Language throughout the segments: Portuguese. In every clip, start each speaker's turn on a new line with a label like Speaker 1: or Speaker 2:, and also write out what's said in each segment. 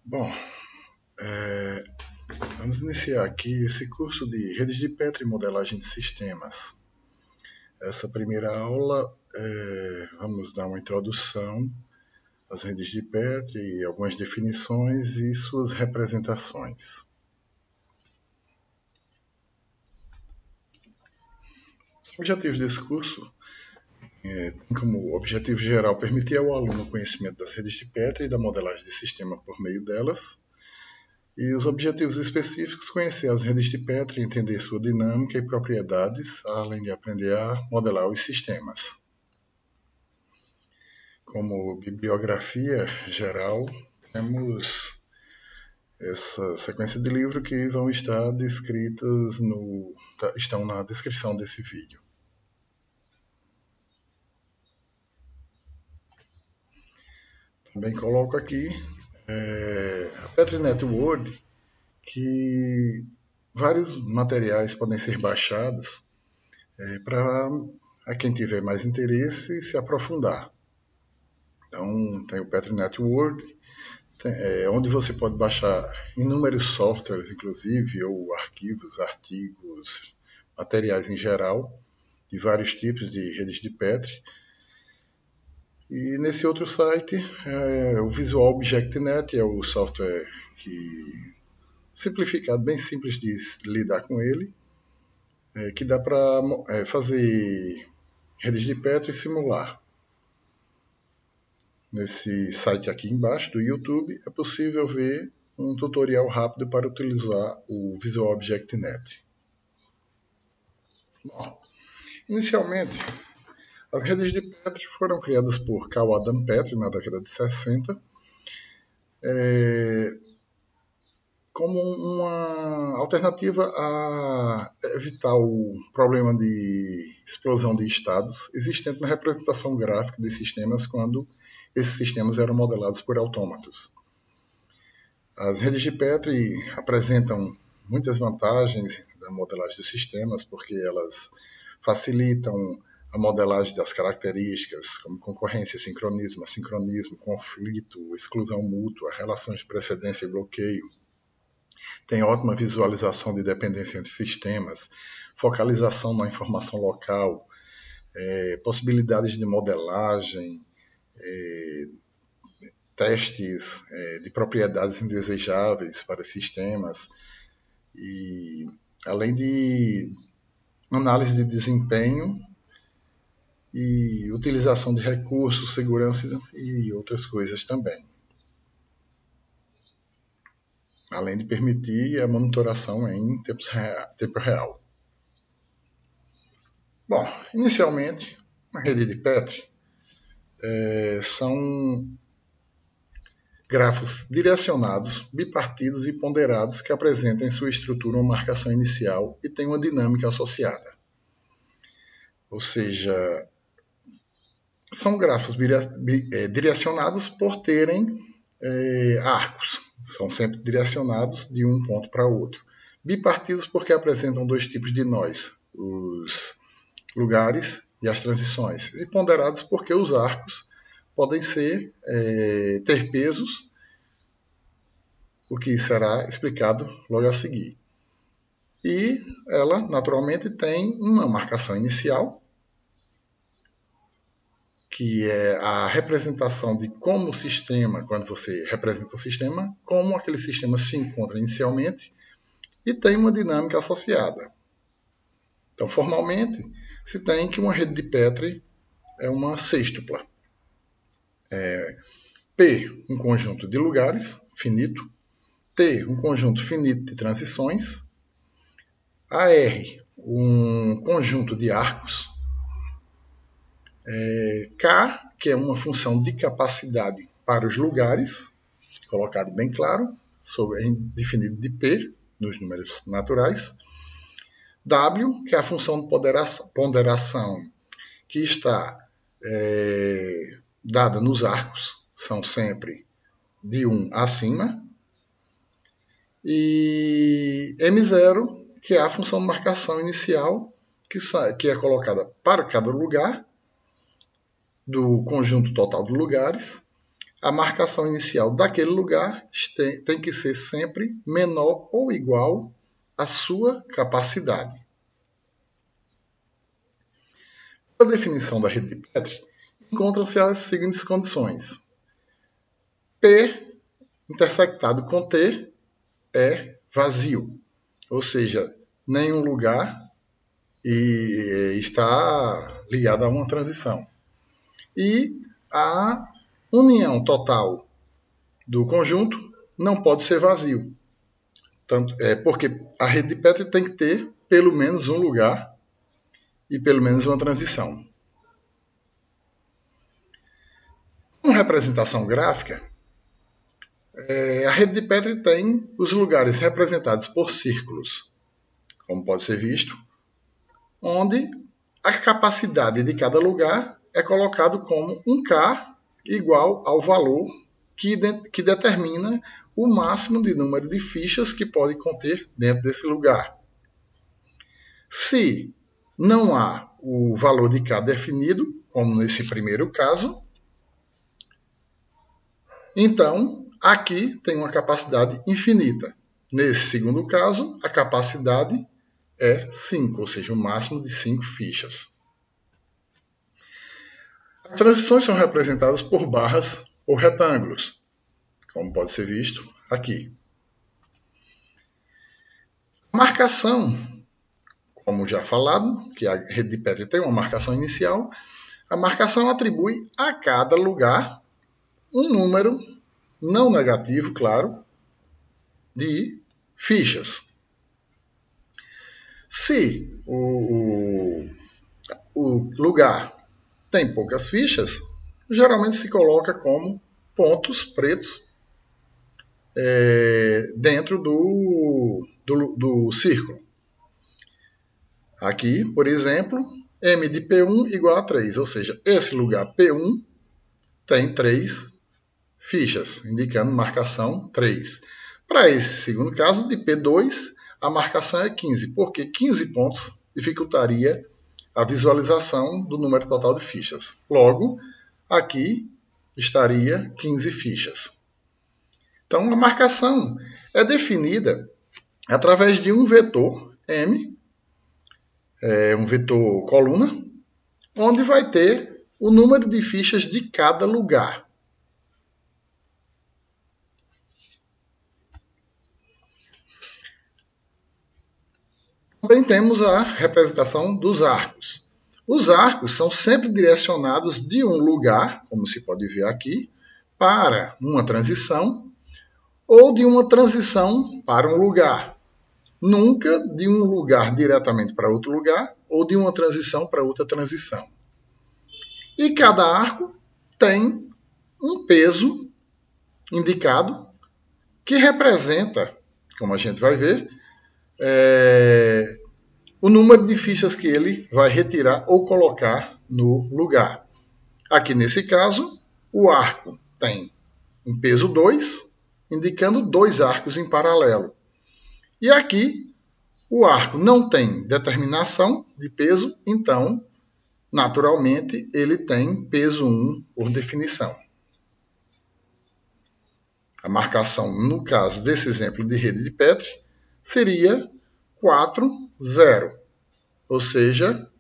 Speaker 1: Bom, é, vamos iniciar aqui esse curso de redes de Petri e modelagem de sistemas. Essa primeira aula, vamos dar uma introdução às redes de Petri, algumas definições e suas representações. Os objetivos desse curso têm como objetivo geral permitir ao aluno o conhecimento das redes de Petri e da modelagem de sistema por meio delas. E os objetivos específicos: conhecer as redes de Petri, entender sua dinâmica e propriedades, além de aprender a modelar os sistemas. Como bibliografia geral, temos essa sequência de livros que vão estar descritas estão na descrição desse vídeo. Também coloco aqui a PetriNet Word, que vários materiais podem ser baixados para quem tiver mais interesse se aprofundar. Então, tem o PetriNet Word, onde você pode baixar inúmeros softwares, inclusive, ou arquivos, artigos, materiais em geral, de vários tipos de redes de Petri. E nesse outro site, o Visual ObjectNet é o software que, simplificado, bem simples de lidar com ele, que dá para fazer redes de Petri e simular. Nesse site aqui embaixo do YouTube é possível ver um tutorial rápido para utilizar o Visual ObjectNet. Bom, inicialmente, as redes de Petri foram criadas por Carl Adam Petri na década de 60 como uma alternativa a evitar o problema de explosão de estados existente na representação gráfica dos sistemas quando esses sistemas eram modelados por autômatos. As redes de Petri apresentam muitas vantagens da modelagem dos sistemas, porque elas facilitam a modelagem das características, como concorrência, sincronismo, assincronismo, conflito, exclusão mútua, relações de precedência e bloqueio. Tem ótima visualização de dependência entre sistemas, focalização na informação local, possibilidades de modelagem, testes de propriedades indesejáveis para os sistemas, e além de análise de desempenho e utilização de recursos, segurança e outras coisas também. Além de permitir a monitoração em tempo real. Bom, inicialmente, a rede de Petri são grafos direcionados, bipartidos e ponderados que apresentam em sua estrutura uma marcação inicial e têm uma dinâmica associada. Ou seja, são grafos direcionados por terem arcos. São sempre direcionados de um ponto para outro. Bipartidos porque apresentam dois tipos de nós, os lugares e as transições. E ponderados porque os arcos podem ter pesos, o que será explicado logo a seguir. E ela, naturalmente, tem uma marcação inicial, que é a representação de como o sistema, quando você representa o sistema, como aquele sistema se encontra inicialmente, e tem uma dinâmica associada. Então, formalmente, se tem que uma rede de Petri é uma sextupla. P, um conjunto de lugares, finito. T, um conjunto finito de transições. AR, um conjunto de arcos. K, que é uma função de capacidade para os lugares, colocado bem claro, definido de P, nos números naturais. W, que é a função de ponderação que está dada nos arcos, são sempre de 1 acima. E M0, que é a função de marcação inicial que é colocada para cada lugar do conjunto total de lugares, a marcação inicial daquele lugar tem que ser sempre menor ou igual à sua capacidade. A definição da rede de Petri encontram-se as seguintes condições. P intersectado com T é vazio, ou seja, nenhum lugar está ligado a uma transição. E a união total do conjunto não pode ser vazio, porque a rede de Petri tem que ter pelo menos um lugar e pelo menos uma transição. Como representação gráfica, a rede de Petri tem os lugares representados por círculos, como pode ser visto, onde a capacidade de cada lugar é colocado como um K igual ao valor que determina o máximo de número de fichas que pode conter dentro desse lugar. Se não há o valor de K definido, como nesse primeiro caso, então aqui tem uma capacidade infinita. Nesse segundo caso, a capacidade é 5, ou seja, o máximo de 5 fichas. As transições são representadas por barras ou retângulos, como pode ser visto aqui. A marcação, como já falado, que a rede de Petri tem uma marcação inicial, a marcação atribui a cada lugar um número não negativo, claro, de fichas. Se o lugar tem poucas fichas, geralmente se coloca como pontos pretos dentro do círculo. Aqui, por exemplo, M de P1 igual a 3, ou seja, esse lugar P1 tem 3 fichas, indicando marcação 3. Para esse segundo caso, de P2, a marcação é 15, porque 15 pontos dificultaria a visualização do número total de fichas. Logo, aqui estaria 15 fichas. Então, a marcação é definida através de um vetor M, um vetor coluna, onde vai ter o número de fichas de cada lugar. Também temos a representação dos arcos. Os arcos são sempre direcionados de um lugar, como se pode ver aqui, para uma transição, ou de uma transição para um lugar. Nunca de um lugar diretamente para outro lugar, ou de uma transição para outra transição. E cada arco tem um peso indicado que representa, como a gente vai ver, o número de fichas que ele vai retirar ou colocar no lugar. Aqui nesse caso, o arco tem um peso 2, indicando 2 arcos em paralelo. E aqui, o arco não tem determinação de peso, então, naturalmente, ele tem peso 1 por definição. A marcação, no caso desse exemplo de rede de Petri, seria 4, 0, ou seja,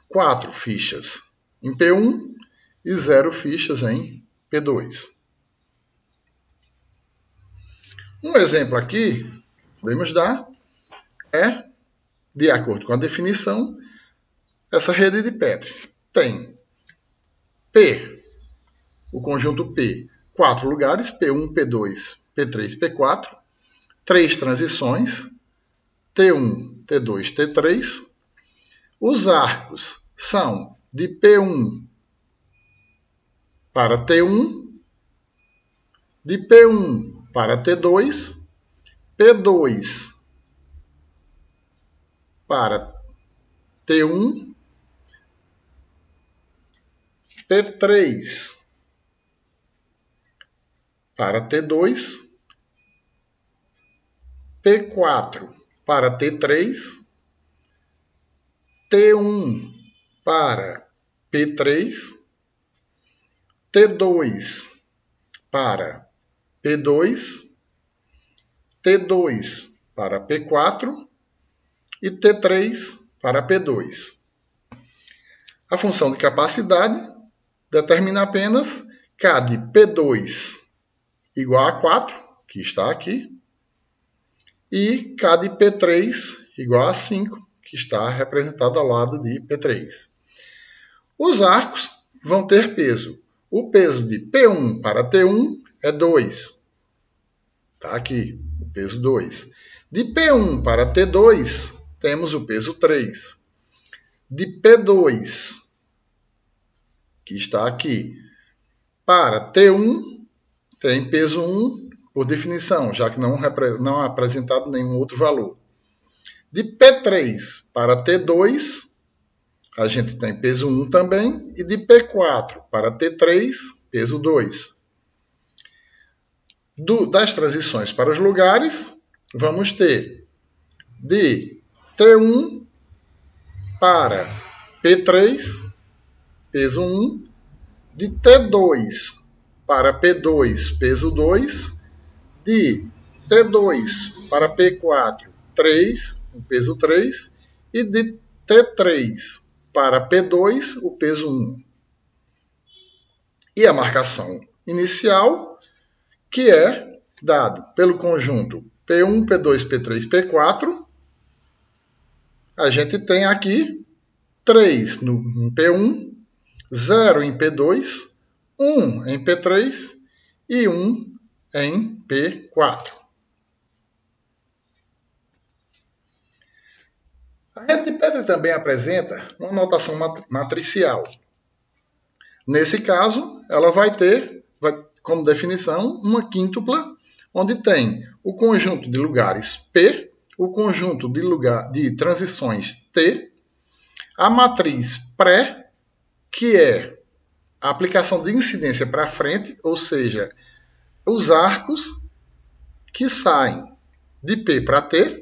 Speaker 1: 4 fichas em P1 e 0 fichas em P2. Um exemplo aqui, podemos dar, é, de acordo com a definição, essa rede de Petri. Tem P, o conjunto P, 4 lugares, P1, P2, P3, P4, 3 transições, T1, T2, T3. Os arcos são de P1 para T1, de P1 para T2, P2 para T1, P3 para T2, P4 para T3, T1 para P3, T2 para P2, T2 para P4 e T3 para P2. A função de capacidade determina apenas K de P2 igual a 4, que está aqui, e K de P3 igual a 5, que está representado ao lado de P3. Os arcos vão ter peso. O peso de P1 para T1 é 2. Está aqui, o peso 2. De P1 para T2, temos o peso 3. De P2, que está aqui, para T1, tem peso 1, por definição, já que não é apresentado nenhum outro valor. De P3 para T2, a gente tem peso 1 também, e de P4 para T3, peso 2. Das transições para os lugares, vamos ter de T1 para P3, peso 1, de T2 para P2, peso 2, de T2 para P4, 3, o peso 3, e de T3 para P2, o peso 1. E a marcação inicial, que é dado pelo conjunto P1, P2, P3, P4, a gente tem aqui 3 em P1, 0 em P2, 1 em P3 e 1 em P4. A rede de Petri também apresenta uma notação matricial. Nesse caso, ela vai ter, como definição, uma quíntupla, onde tem o conjunto de lugares P, o conjunto de transições T, a matriz pré, que é a aplicação de incidência para frente, ou seja, os arcos que saem de P para T,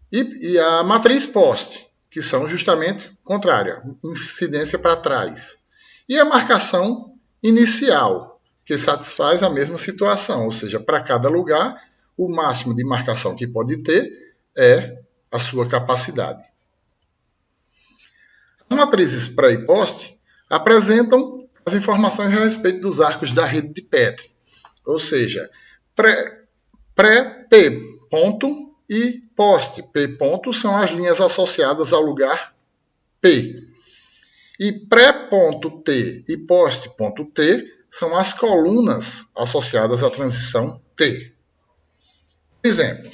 Speaker 1: e a matriz poste, que são justamente contrária, incidência para trás. E a marcação inicial, que satisfaz a mesma situação, ou seja, para cada lugar, o máximo de marcação que pode ter é a sua capacidade. As matrizes pré e poste apresentam as informações a respeito dos arcos da rede de Petri, ou seja, pré-P ponto e poste P ponto são as linhas associadas ao lugar P. E pré-ponto T e poste-ponto T são as colunas associadas à transição T. Por exemplo,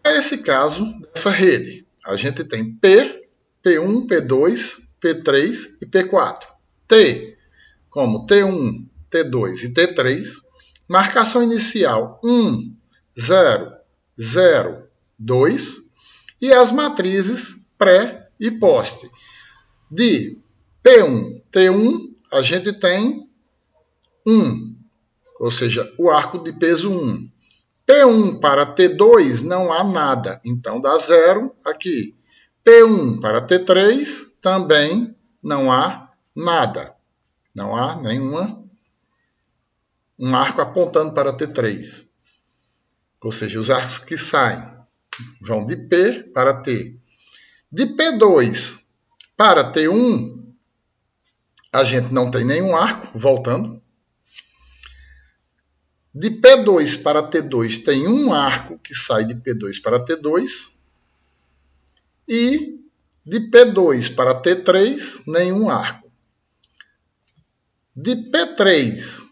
Speaker 1: para esse caso dessa rede, a gente tem P, P1, P2, P3 e P4. T, como T1, T2 e T3, marcação inicial 1, 0, 0, 2, e as matrizes pré e poste. De P1, T1, a gente tem 1, ou seja, o arco de peso 1. P1 para T2 não há nada, então dá 0 aqui. P1 para T3 também não há nada. Não há um arco apontando para T3. Ou seja, os arcos que saem vão de P para T. De P2 para T1, a gente não tem nenhum arco, voltando. De P2 para T2 tem um arco que sai de P2 para T2. E de P2 para T3, nenhum arco. De P3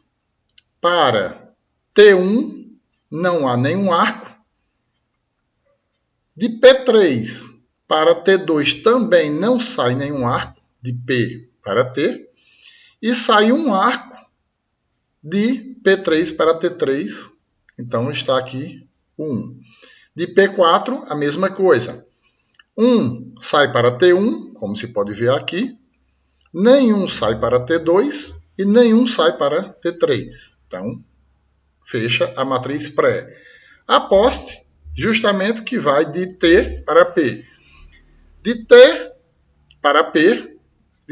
Speaker 1: para T1, não há nenhum arco. De P3 para T2 também não sai nenhum arco, de P para T. E sai um arco de P3 para T3, então está aqui 1. De P4, a mesma coisa. 1 sai para T1, como se pode ver aqui. Nenhum sai para T2 e nenhum sai para T3. Então, fecha a matriz pré. A poste, justamente que vai de T para P. De T para P,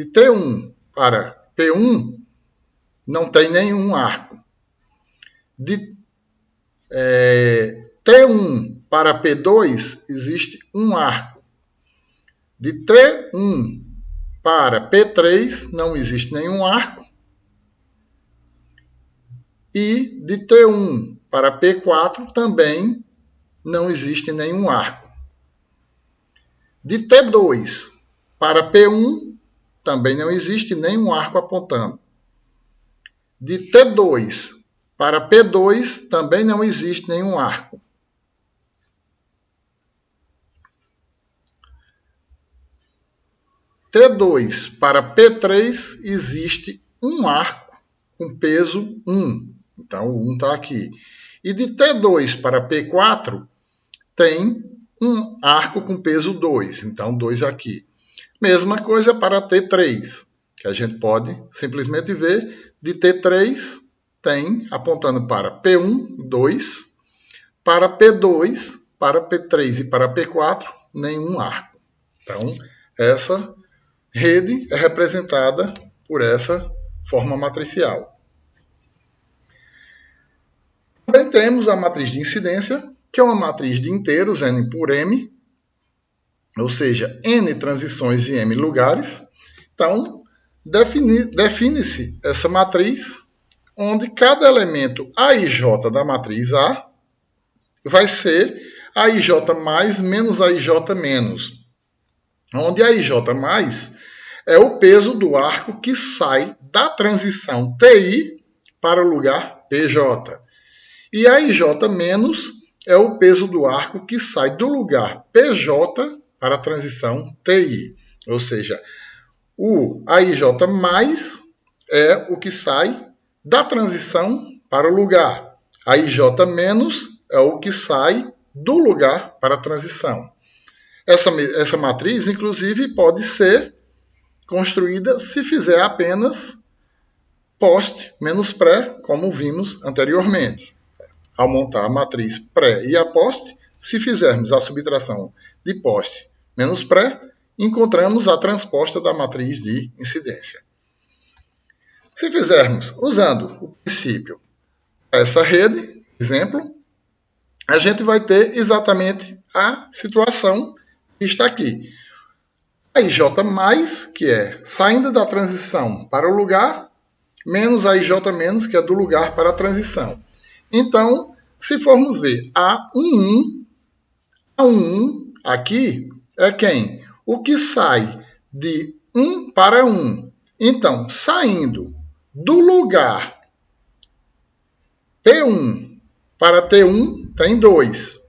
Speaker 1: de T1 para P1 não tem nenhum arco. De T1 para P2 existe um arco. De T1 para P3 não existe nenhum arco. E de T1 para P4 também não existe nenhum arco. De T2 para P1 também não existe nenhum arco apontando. De T2 para P2 também não existe nenhum arco. T2 para P3 existe um arco com peso 1. Então, o 1 está aqui. E de T2 para P4 tem um arco com peso 2. Então, 2 aqui. Mesma coisa para T3, que a gente pode simplesmente ver. De T3 tem, apontando para P1, 2. Para P2, para P3 e para P4, nenhum arco. Então, essa rede é representada por essa forma matricial. Também temos a matriz de incidência, que é uma matriz de inteiros, n por m, ou seja, n transições e m lugares. Então, define-se essa matriz, onde cada elemento A e J da matriz A vai ser AIJ mais menos AIJ menos, onde AIJ mais é o peso do arco que sai da transição TI para o lugar PJ. E AIJ menos é o peso do arco que sai do lugar PJ para a transição TI. Ou seja, o AIJ mais é o que sai da transição para o lugar. AIJ menos é o que sai do lugar para a transição. Essa matriz, inclusive, pode ser construída se fizer apenas post menos pré, como vimos anteriormente. Ao montar a matriz pré e a post, se fizermos a subtração de post menos pré, encontramos a transposta da matriz de incidência. Se fizermos usando o princípio essa rede, exemplo, a gente vai ter exatamente a situação que está aqui. A IJ+, que é saindo da transição para o lugar, menos a IJ-, que é do lugar para a transição. Então, se formos ver A11 aqui é quem? O que sai de 1 para 1. Então, saindo do lugar P1 para T1 tem 2.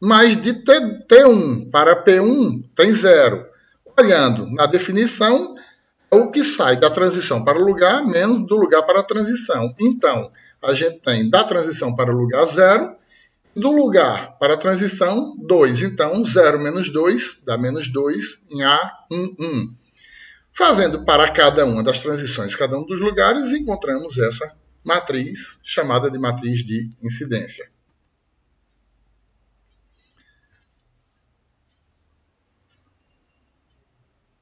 Speaker 1: Mas de T1 para P1 tem 0. Olhando na definição, é o que sai da transição para o lugar menos do lugar para a transição. Então, a gente tem da transição para o lugar 0, do lugar para a transição 2. Então, 0 menos 2 dá menos 2 em A11. Fazendo para cada uma das transições, cada um dos lugares, encontramos essa matriz chamada de matriz de incidência.